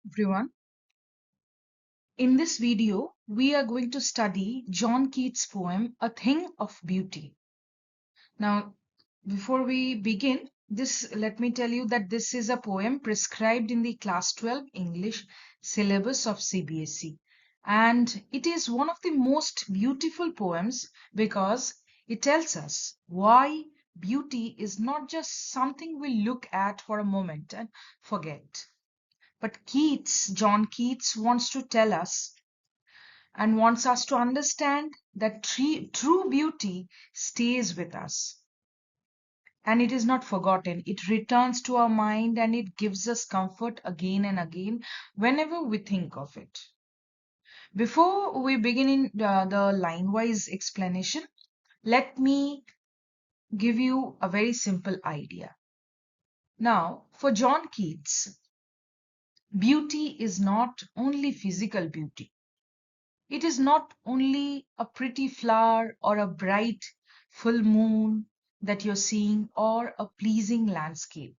Everyone. In this video, we are going to study John Keats' poem, A Thing of Beauty. Now, before we begin, let me tell you that this is a poem prescribed in the Class 12 English syllabus of CBSE. And it is one of the most beautiful poems because it tells us why beauty is not just something we look at for a moment and forget. But John Keats wants to tell us and wants us to understand that true beauty stays with us and it is not forgotten. It returns to our mind and it gives us comfort again and again whenever we think of it. Before we begin in the line wise explanation, let me give you a very simple idea. Now, for John Keats, beauty is not only physical beauty. It is not only a pretty flower or a bright full moon that you're seeing or a pleasing landscape.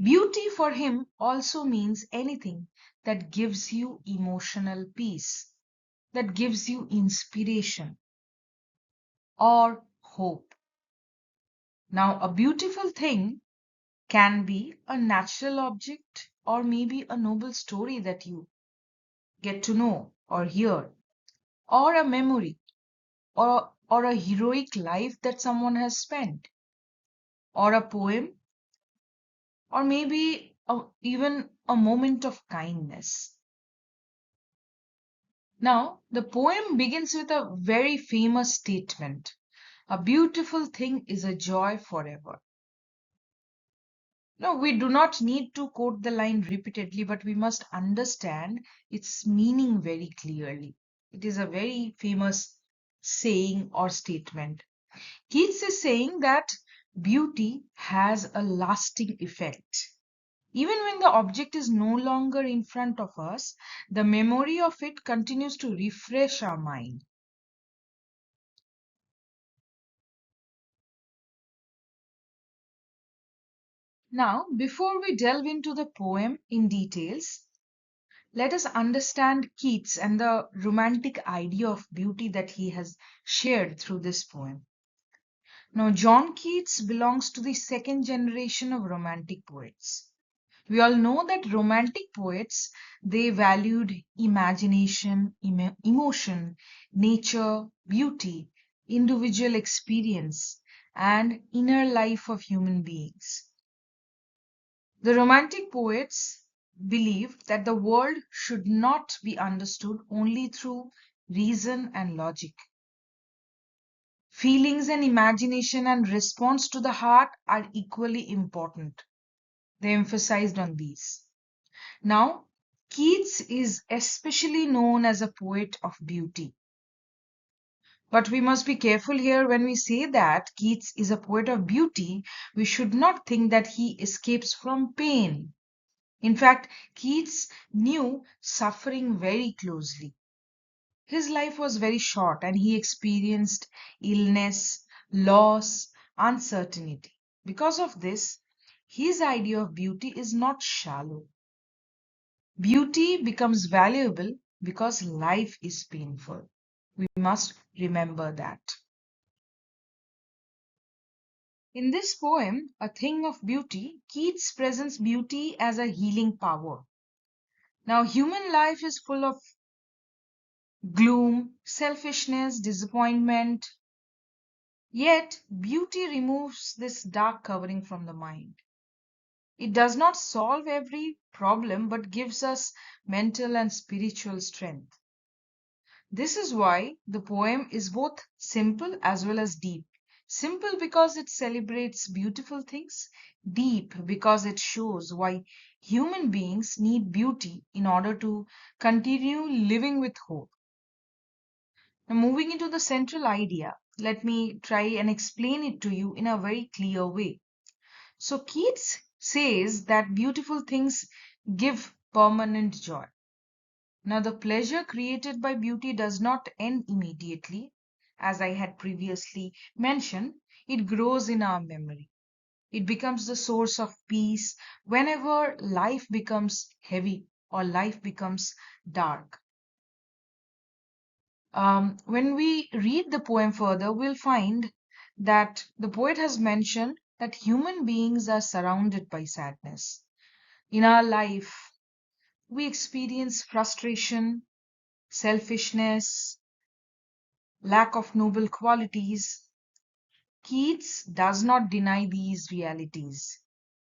Beauty for him also means anything that gives you emotional peace, that gives you inspiration or hope. Now, a beautiful thing can be a natural object or maybe a noble story that you get to know or hear, or a memory or a heroic life that someone has spent, or a poem, or maybe even a moment of kindness. Now, the poem begins with a very famous statement: a beautiful thing is a joy forever. No, we do not need to quote the line repeatedly, but we must understand its meaning very clearly. It is a very famous saying or statement. Keats is saying that beauty has a lasting effect. Even when the object is no longer in front of us, the memory of it continues to refresh our mind. Now, before we delve into the poem in details, let us understand Keats and the romantic idea of beauty that he has shared through this poem. Now, John Keats belongs to the second generation of romantic poets. We all know that romantic poets, they valued imagination, emotion, nature, beauty, individual experience, and inner life of human beings. The romantic poets believed that the world should not be understood only through reason and logic. Feelings and imagination and response to the heart are equally important. They emphasized on these. Now, Keats is especially known as a poet of beauty. But we must be careful here when we say that Keats is a poet of beauty, we should not think that he escapes from pain. In fact, Keats knew suffering very closely. His life was very short and he experienced illness, loss, uncertainty. Because of this, his idea of beauty is not shallow. Beauty becomes valuable because life is painful. We must remember that. In this poem, A Thing of Beauty, Keats presents beauty as a healing power. Now, human life is full of gloom, selfishness, disappointment. Yet, beauty removes this dark covering from the mind. It does not solve every problem but gives us mental and spiritual strength. This is why the poem is both simple as well as deep. Simple because it celebrates beautiful things, deep because it shows why human beings need beauty in order to continue living with hope. Now, moving into the central idea, let me try and explain it to you in a very clear way. So, Keats says that beautiful things give permanent joy. Now, the pleasure created by beauty does not end immediately. As I had previously mentioned, it grows in our memory. It becomes the source of peace whenever life becomes heavy or life becomes dark. When we read the poem further, we'll find that the poet has mentioned that human beings are surrounded by sadness. In our life, we experience frustration, selfishness, lack of noble qualities. Keats does not deny these realities.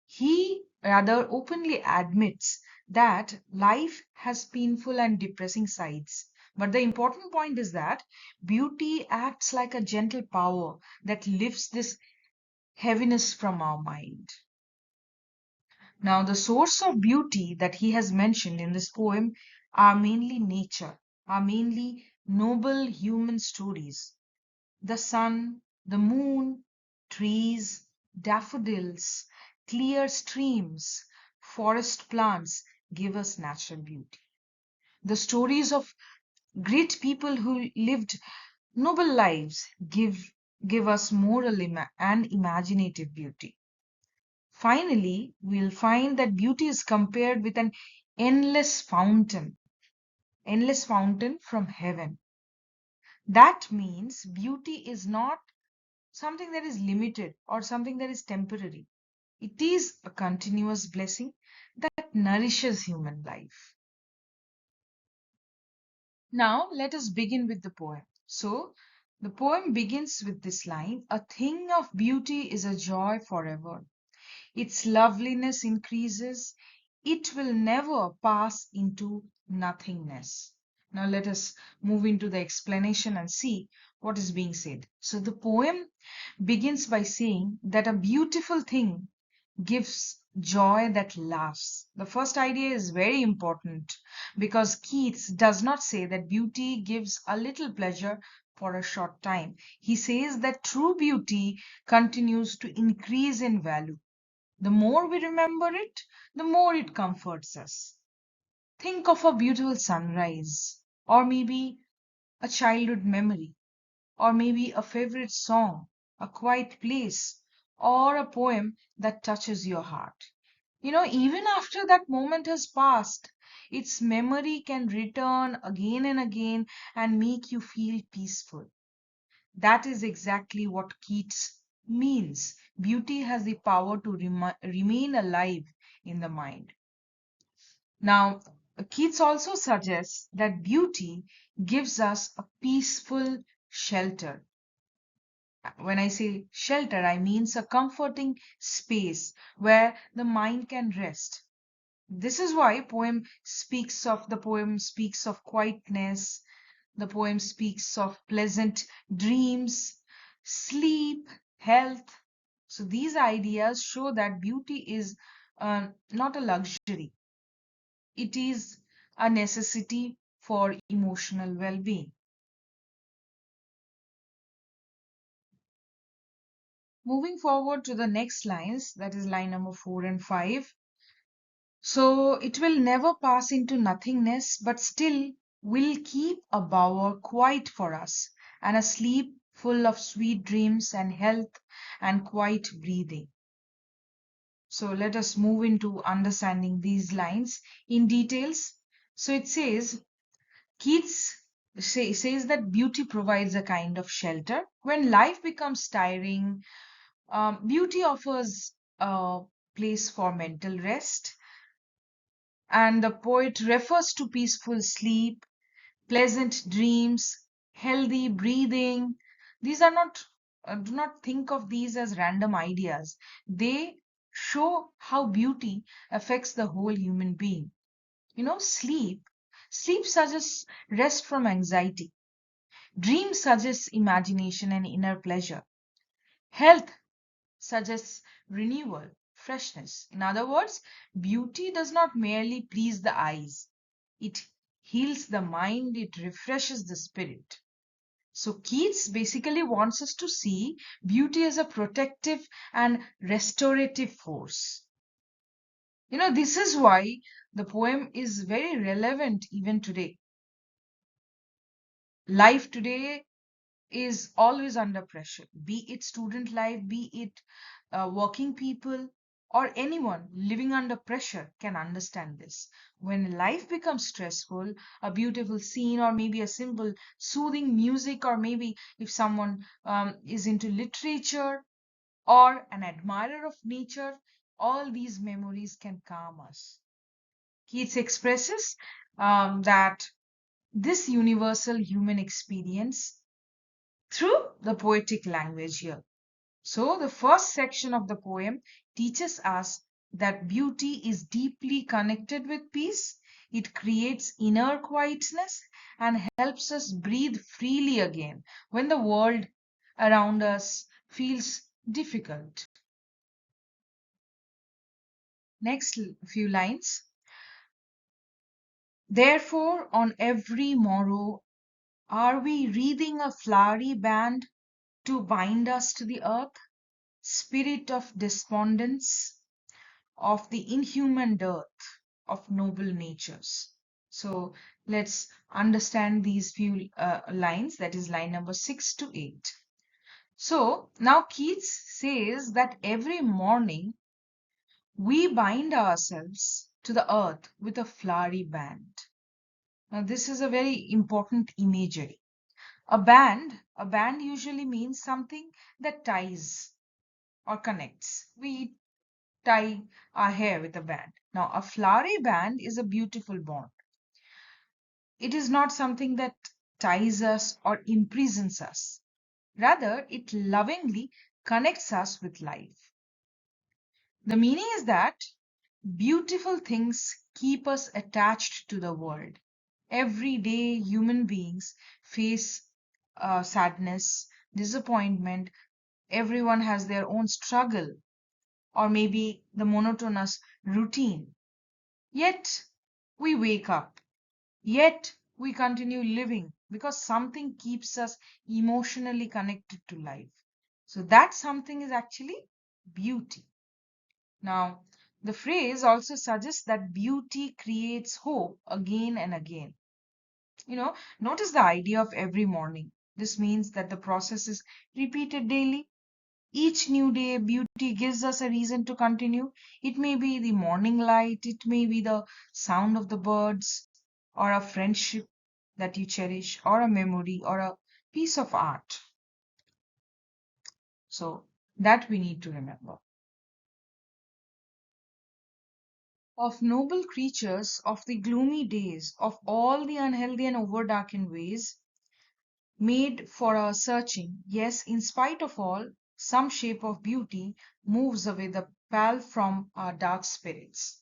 He rather openly admits that life has painful and depressing sides. But the important point is that beauty acts like a gentle power that lifts this heaviness from our mind. Now, the source of beauty that he has mentioned in this poem are mainly nature, are mainly noble human stories. The sun, the moon, trees, daffodils, clear streams, forest plants give us natural beauty. The stories of great people who lived noble lives give us moral and imaginative beauty. Finally, we'll find that beauty is compared with an endless endless fountain from heaven. That means beauty is not something that is limited or something that is temporary. It is a continuous blessing that nourishes human life. Now, let us begin with the poem. So, the poem begins with this line: A thing of beauty is a joy forever. Its loveliness increases, it will never pass into nothingness. Now, let us move into the explanation and see what is being said. So, the poem begins by saying that a beautiful thing gives joy that lasts. The first idea is very important because Keats does not say that beauty gives a little pleasure for a short time. He says that true beauty continues to increase in value. The more we remember it, the more it comforts us. Think of a beautiful sunrise, or maybe a childhood memory, or maybe a favorite song, a quiet place, or a poem that touches your heart. Even after that moment has passed, its memory can return again and again and make you feel peaceful. That is exactly what Keats means. Beauty has the power to remain alive in the mind. Now, Keats also suggests that beauty gives us a peaceful shelter. When I say shelter, I mean a comforting space where the mind can rest. This is why the poem speaks of quietness, the poem speaks of pleasant dreams, sleep, health. So these ideas show that beauty is not a luxury. It is a necessity for emotional well-being. Moving forward to the next lines, that is line number 4 and 5. So it will never pass into nothingness, but still will keep a bower quiet for us, and a sleep full of sweet dreams and health and quiet breathing. So let us move into understanding these lines in details. So it says, Keats says that beauty provides a kind of shelter. When life becomes tiring, beauty offers a place for mental rest. And the poet refers to peaceful sleep, pleasant dreams, healthy breathing. These are not, do not think of these as random ideas. They show how beauty affects the whole human being. Sleep suggests rest from anxiety. Dream suggests imagination and inner pleasure. Health suggests renewal, freshness. In other words, beauty does not merely please the eyes, it heals the mind, it refreshes the spirit. So, Keats basically wants us to see beauty as a protective and restorative force. This is why the poem is very relevant even today. Life today is always under pressure, be it student life, be it working people, or anyone living under pressure can understand this. When life becomes stressful, a beautiful scene, or maybe a simple soothing music, or maybe if someone is into literature or an admirer of nature, all these memories can calm us. Keats expresses that this universal human experience through the poetic language here. So, the first section of the poem teaches us that beauty is deeply connected with peace. It creates inner quietness and helps us breathe freely again when the world around us feels difficult. Next few lines. Therefore, on every morrow, are we wreathing a flowery band to bind us to the earth? Spirit of despondence, of the inhuman dearth of noble natures. So let's understand these few lines, that is line number 6 to 8. So now Keats says that every morning we bind ourselves to the earth with a flowery band. Now this is a very important imagery. A band usually means something that ties or connects. We tie our hair with a band. Now, a flowery band is a beautiful bond. It is not something that ties us or imprisons us. Rather, it lovingly connects us with life. The meaning is that beautiful things keep us attached to the world. Every day, human beings face sadness, disappointment. Everyone has their own struggle, or maybe the monotonous routine. Yet we wake up, yet we continue living because something keeps us emotionally connected to life. So that something is actually beauty. Now, the phrase also suggests that beauty creates hope again and again. Notice the idea of every morning. This means that the process is repeated daily. Each new day, beauty gives us a reason to continue. It may be the morning light, it may be the sound of the birds, or a friendship that you cherish, or a memory, or a piece of art. So, that we need to remember. Of noble creatures, of the gloomy days, of all the unhealthy and overdarkened ways, made for our searching, yes, in spite of all, some shape of beauty moves away the pall from our dark spirits.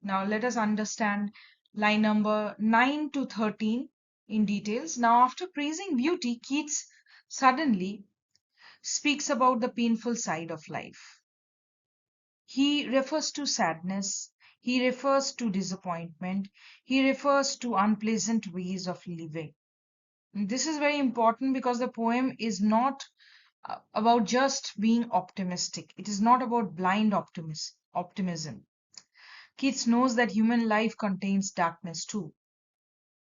Now let us understand line number 9 to 13 in details. Now, after praising beauty, Keats suddenly speaks about the painful side of life. He refers to sadness, he refers to disappointment, he refers to unpleasant ways of living. This is very important because the poem is not about just being optimistic. It is not about blind optimism. Keats knows that human life contains darkness too.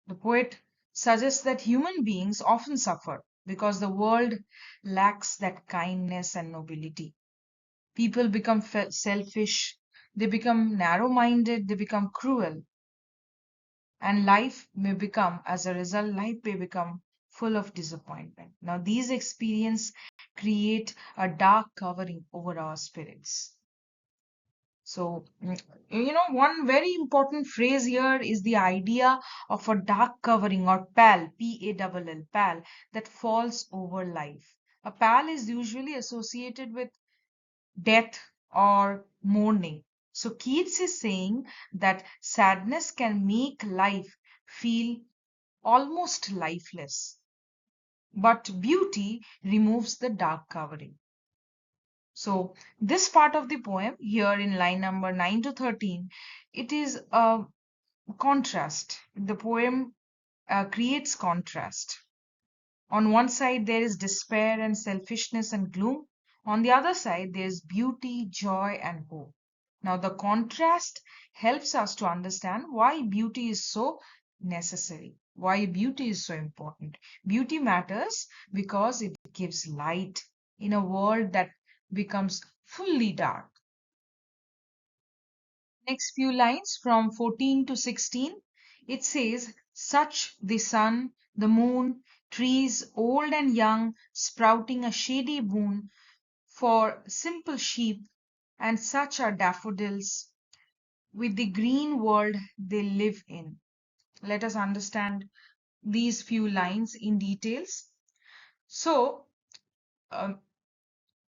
The poet suggests that human beings often suffer because the world lacks that kindness and nobility. People become selfish, they become narrow minded, they become cruel, and life may become, as a result, life may become full of disappointment. Now, these experiences create a dark covering over our spirits. So, one very important phrase here is the idea of a dark covering or pall, P-A-L-L, pall, that falls over life. A pall is usually associated with death or mourning. So, Keats is saying that sadness can make life feel almost lifeless, but beauty removes the dark covering. So this part of the poem here in line number 9 to 13, it is a contrast. The poem creates contrast. On one side, there is despair and selfishness and gloom. On the other side, there is beauty, joy, and hope. Now, the contrast helps us to understand why beauty is so necessary, why beauty is so important. Beauty matters because it gives light in a world that becomes fully dark. Next few lines from 14 to 16, it says, such the sun, the moon, trees old and young, sprouting a shady boon for simple sheep, and such are daffodils with the green world they live in. Let us understand these few lines in details. So, um,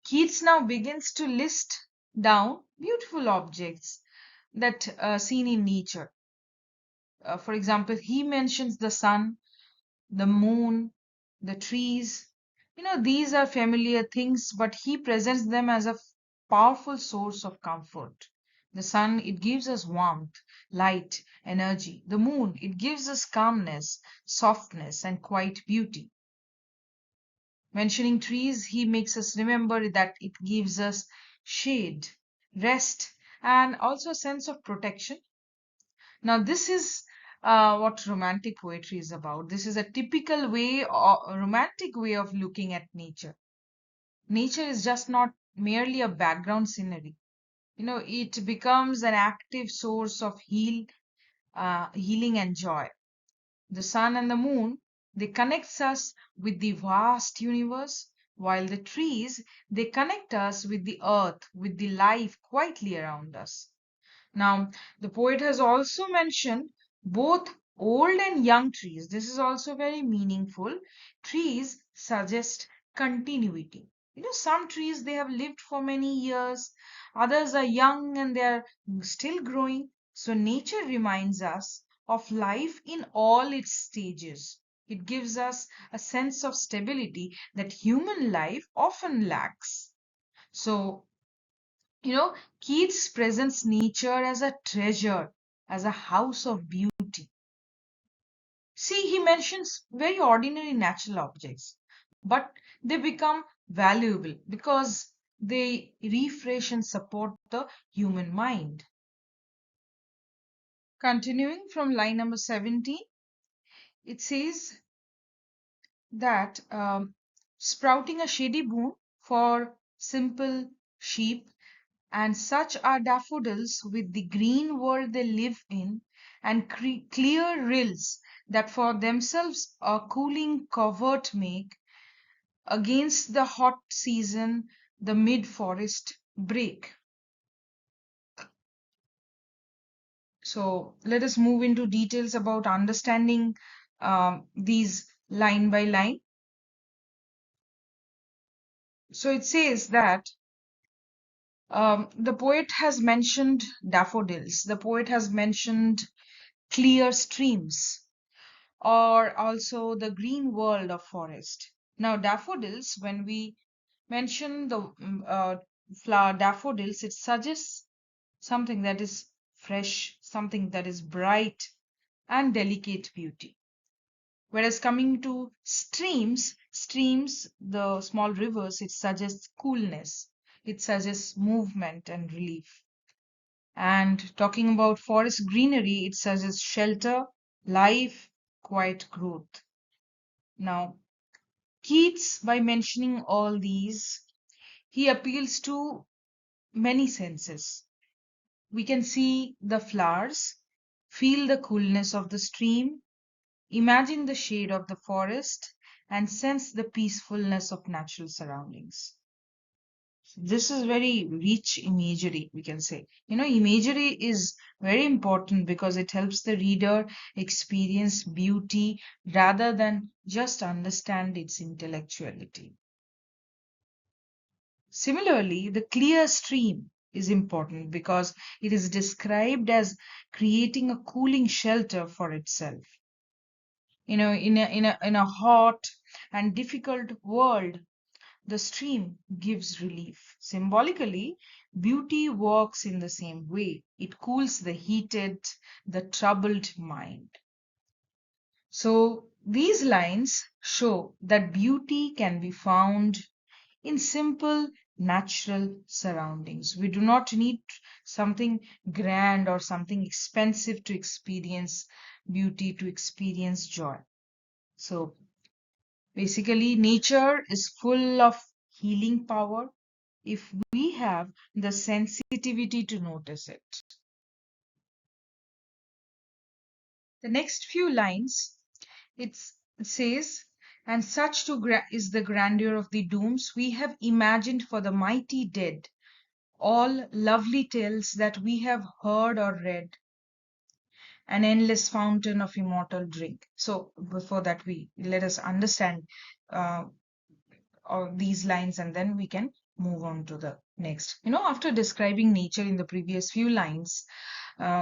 Keats now begins to list down beautiful objects that seen in nature. For example, he mentions the sun, the moon, the trees. These are familiar things, but he presents them as a powerful source of comfort. The sun, it gives us warmth, light, energy. The moon, it gives us calmness, softness, and quiet beauty. Mentioning trees, he makes us remember that it gives us shade, rest, and also a sense of protection. Now, this is what romantic poetry is about. This is a typical way, or a romantic way of looking at nature. Nature is just not merely a background scenery. It becomes an active source of healing and joy. The sun and the moon, they connect us with the vast universe, while the trees, they connect us with the earth, with the life quietly around us. Now, the poet has also mentioned both old and young trees. This is also very meaningful. Trees suggest continuity. Some trees they have lived for many years, others are young and they are still growing. So, nature reminds us of life in all its stages. It gives us a sense of stability that human life often lacks. So, Keats presents nature as a treasure, as a house of beauty. See, he mentions very ordinary natural objects, but they become valuable because they refresh and support the human mind. Continuing from line number 17, it says that sprouting a shady boon for simple sheep, and such are daffodils with the green world they live in, and clear rills that for themselves a cooling covert make against the hot season the mid forest break. So let us move into details about understanding these line by line. So it says that the poet has mentioned daffodils, the poet has mentioned clear streams, or also the green world of forest. Now, daffodils, when we mention the flower daffodils, it suggests something that is fresh, something that is bright and delicate beauty. Whereas coming to streams, the small rivers, it suggests coolness, it suggests movement and relief. And talking about forest greenery, it suggests shelter, life, quiet growth. Now, Keats, by mentioning all these, he appeals to many senses. We can see the flowers, feel the coolness of the stream, imagine the shade of the forest, and sense the peacefulness of natural surroundings. This is very rich imagery, we can say. Imagery is very important because it helps the reader experience beauty rather than just understand its intellectuality. Similarly, the clear stream is important because it is described as creating a cooling shelter for itself. In a hot and difficult world, the stream gives relief. Symbolically, beauty works in the same way. It cools the heated, the troubled mind. So these lines show that beauty can be found in simple, natural surroundings. We do not need something grand or something expensive to experience beauty, to experience joy. So basically, nature is full of healing power. if we have the sensitivity to notice it. The next few lines, it says, and such is the grandeur of the dooms we have imagined for the mighty dead, all lovely tales that we have heard or read, an endless fountain of immortal drink. So before that, we let us understand uh, all these lines, and then we can move on to the next. After describing nature in the previous few lines,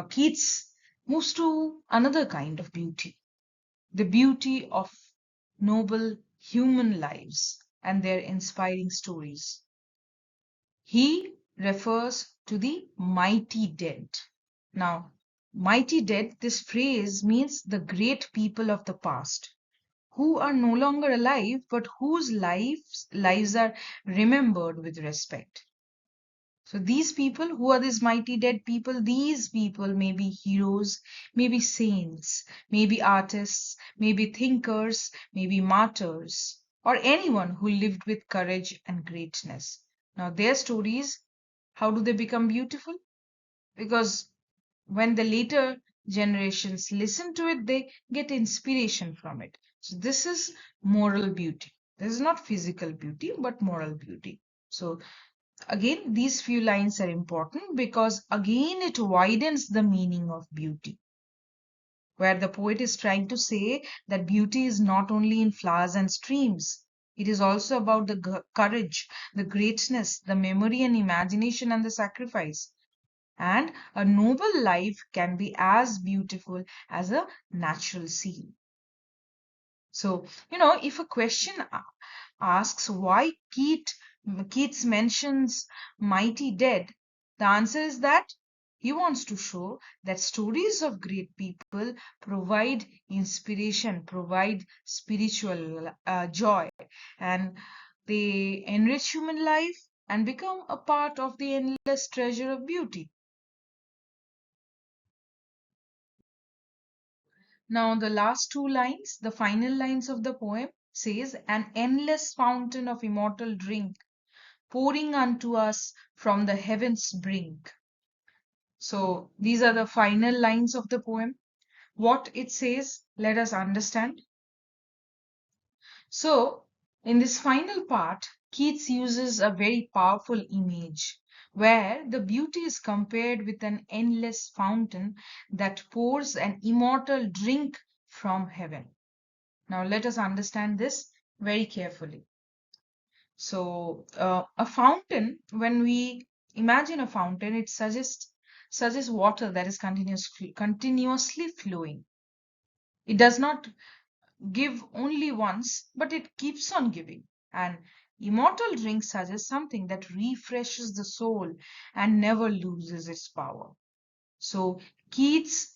Keats moves to another kind of beauty, the beauty of noble human lives and their inspiring stories. He refers to the mighty dead. Now, mighty dead, this phrase means the great people of the past who are no longer alive but whose lives are remembered with respect. So these people, who are these mighty dead people? These people may be heroes, may be saints, may be artists, may be thinkers, may be martyrs, or anyone who lived with courage and greatness. Now, their stories, how do they become beautiful? Because when the later generations listen to it, they get inspiration from it. So this is moral beauty. This is not physical beauty, but moral beauty. So again, these few lines are important because again it widens the meaning of beauty, where the poet is trying to say that beauty is not only in flowers and streams. It is also about the courage, the greatness, the memory and imagination and the sacrifice. And a noble life can be as beautiful as a natural scene. So, if a question asks why Keats mentions mighty dead, the answer is that he wants to show that stories of great people provide inspiration, provide spiritual joy, and they enrich human life and become a part of the endless treasure of beauty. Now, the last two lines, the final lines of the poem, says, an endless fountain of immortal drink pouring unto us from the heavens' brink. So, these are the final lines of the poem. What it says, let us understand. So, in this final part, Keats uses a very powerful image where the beauty is compared with an endless fountain that pours an immortal drink from heaven. Now, let us understand this very carefully. So, a fountain, when we imagine a fountain, it suggests water that is continuously flowing. It does not give only once, but it keeps on giving. And immortal drink suggests something that refreshes the soul and never loses its power. So Keats,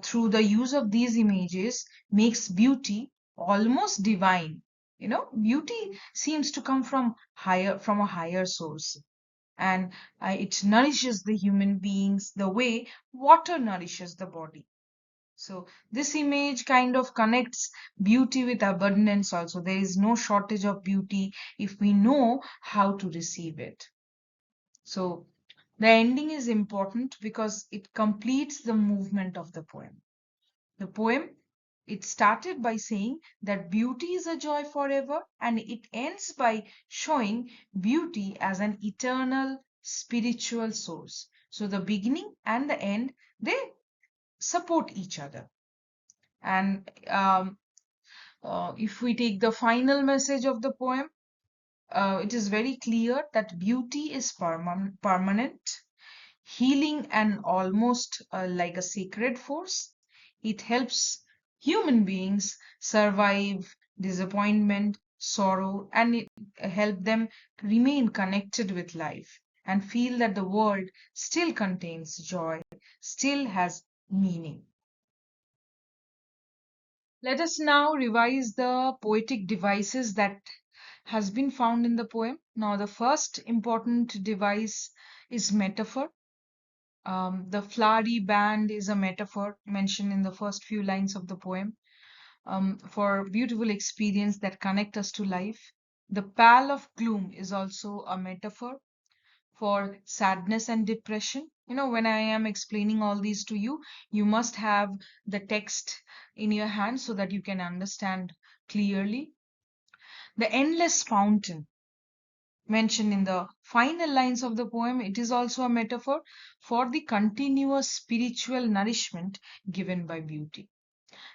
through the use of these images, makes beauty almost divine. Beauty seems to come from a higher source, and it nourishes the human beings the way water nourishes the body. So this image kind of connects beauty with abundance also. There is no shortage of beauty if we know how to receive it. So the ending is important because it completes the movement of the poem. The poem, it started by saying that beauty is a joy forever, and it ends by showing beauty as an eternal spiritual source. So the beginning and the end, they support each other. And if we take the final message of the poem, it is very clear that beauty is permanent, healing, and almost like a sacred force. It helps human beings survive disappointment, sorrow, and it help them remain connected with life and feel that the world still contains joy, still has meaning. Let us now revise the poetic devices that has been found in the poem. Now, the first important device is metaphor. The flowery band is a metaphor mentioned in the first few lines of the poem for beautiful experience that connect us to life. The pall of gloom is also a metaphor for sadness and depression. When I am explaining all these to you, you must have the text in your hand so that you can understand clearly. The endless fountain mentioned in the final lines of the poem, it is also a metaphor for the continuous spiritual nourishment given by beauty.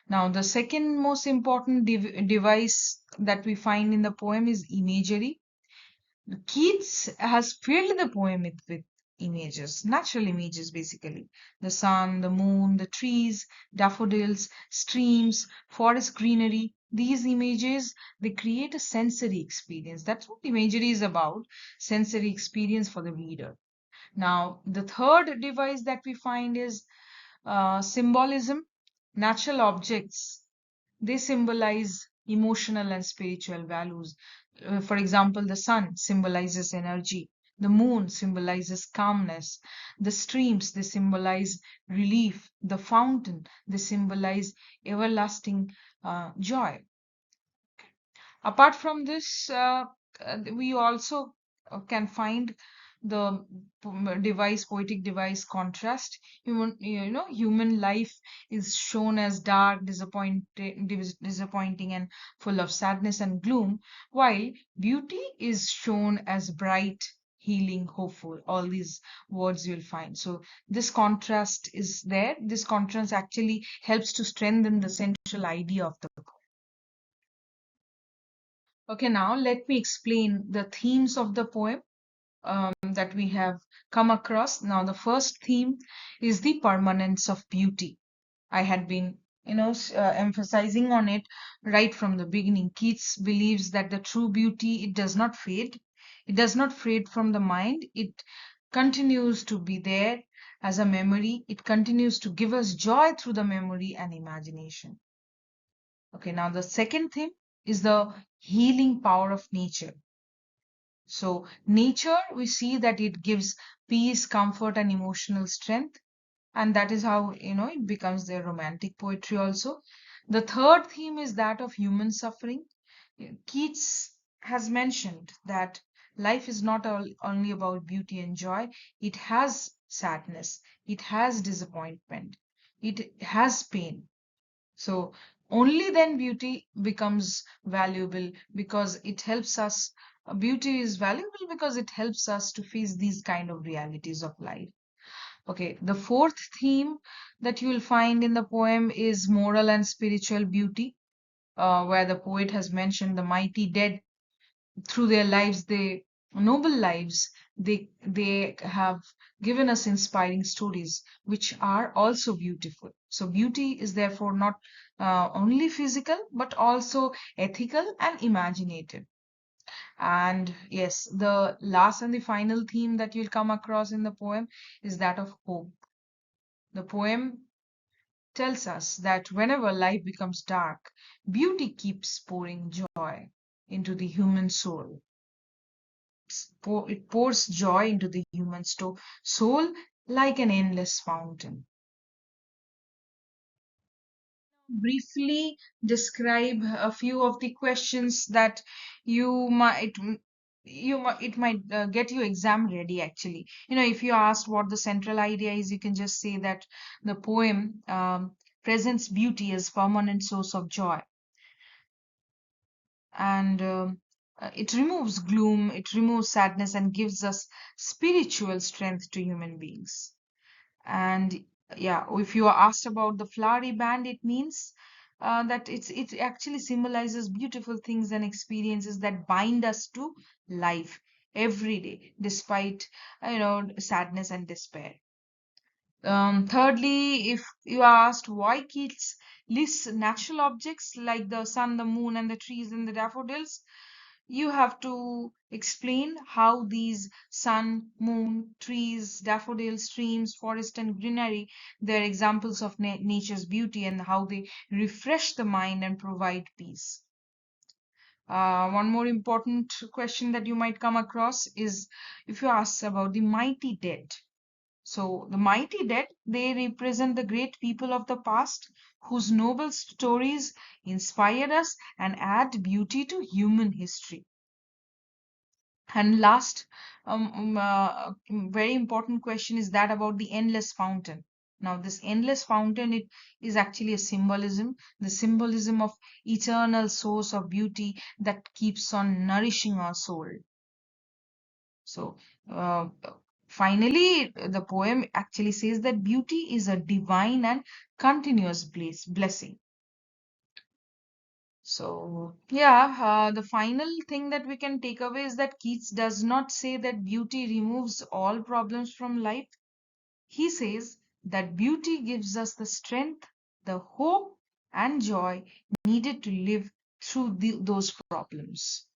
Now, the second most important device that we find in the poem is imagery. Keats has filled the poem with images, natural images basically. The sun, the moon, the trees, daffodils, streams, forest greenery. These images, they create a sensory experience. That's what imagery is about, sensory experience for the reader. Now, the third device that we find is symbolism. Natural objects, they symbolize emotional and spiritual values. For example, the sun symbolizes energy, the moon symbolizes calmness, the streams, they symbolize relief, the fountain, they symbolize everlasting joy. Apart from this, we also can find the poetic device contrast. Human life is shown as dark, disappointing, and full of sadness and gloom, while beauty is shown as bright, healing, hopeful. All these words you'll find. So this contrast is there. This contrast actually helps to strengthen the central idea of the book. Okay, now let me explain the themes of the poem that we have come across. Now, the first theme is the permanence of beauty. I had been, emphasizing on it right from the beginning. Keats believes that the true beauty, it does not fade. It does not fade from the mind. It continues to be there as a memory. It continues to give us joy through the memory and imagination. Okay, now the second theme is the healing power of nature. So, nature, we see that it gives peace, comfort, and emotional strength. And that is how, it becomes their romantic poetry also. The third theme is that of human suffering. Keats has mentioned that life is not only about beauty and joy, it has sadness, it has disappointment, it has pain. So only then beauty becomes valuable because it helps us. Beauty is valuable because it helps us to face these kind of realities of life. Okay, the fourth theme that you will find in the poem is moral and spiritual beauty, where the poet has mentioned the mighty dead through their lives, they noble lives, they have given us inspiring stories which are also beautiful. So beauty is therefore not only physical but also ethical and imaginative. And yes, the last and the final theme that you'll come across in the poem is that of hope. The poem tells us that whenever life becomes dark, beauty keeps pouring joy into the human soul. It pours joy into the human soul like an endless fountain. Briefly describe a few of the questions that you might it might get you exam ready actually. If you asked what the central idea is, you can just say that the poem presents beauty as permanent source of joy, and it removes gloom, it removes sadness, and gives us spiritual strength to human beings. And yeah, if you are asked about the flowery band, it means that it actually symbolizes beautiful things and experiences that bind us to life every day, despite sadness and despair. Thirdly, if you are asked why Keats lists natural objects like the sun, the moon, and the trees and the daffodils, you have to explain how these sun, moon, trees, daffodils, streams, forest, and greenery, they're examples of nature's beauty and how they refresh the mind and provide peace. One more important question that you might come across is if you ask about the mighty dead. So the mighty dead, they represent the great people of the past whose noble stories inspire us and add beauty to human history. And last, very important question is that about the endless fountain. Now, this endless fountain, it is actually a symbolism, the symbolism of eternal source of beauty that keeps on nourishing our soul. So, uh, finally, the poem actually says that beauty is a divine and continuous blessing. So, yeah, the final thing that we can take away is that Keats does not say that beauty removes all problems from life. He says that beauty gives us the strength, the hope, and joy needed to live through those problems.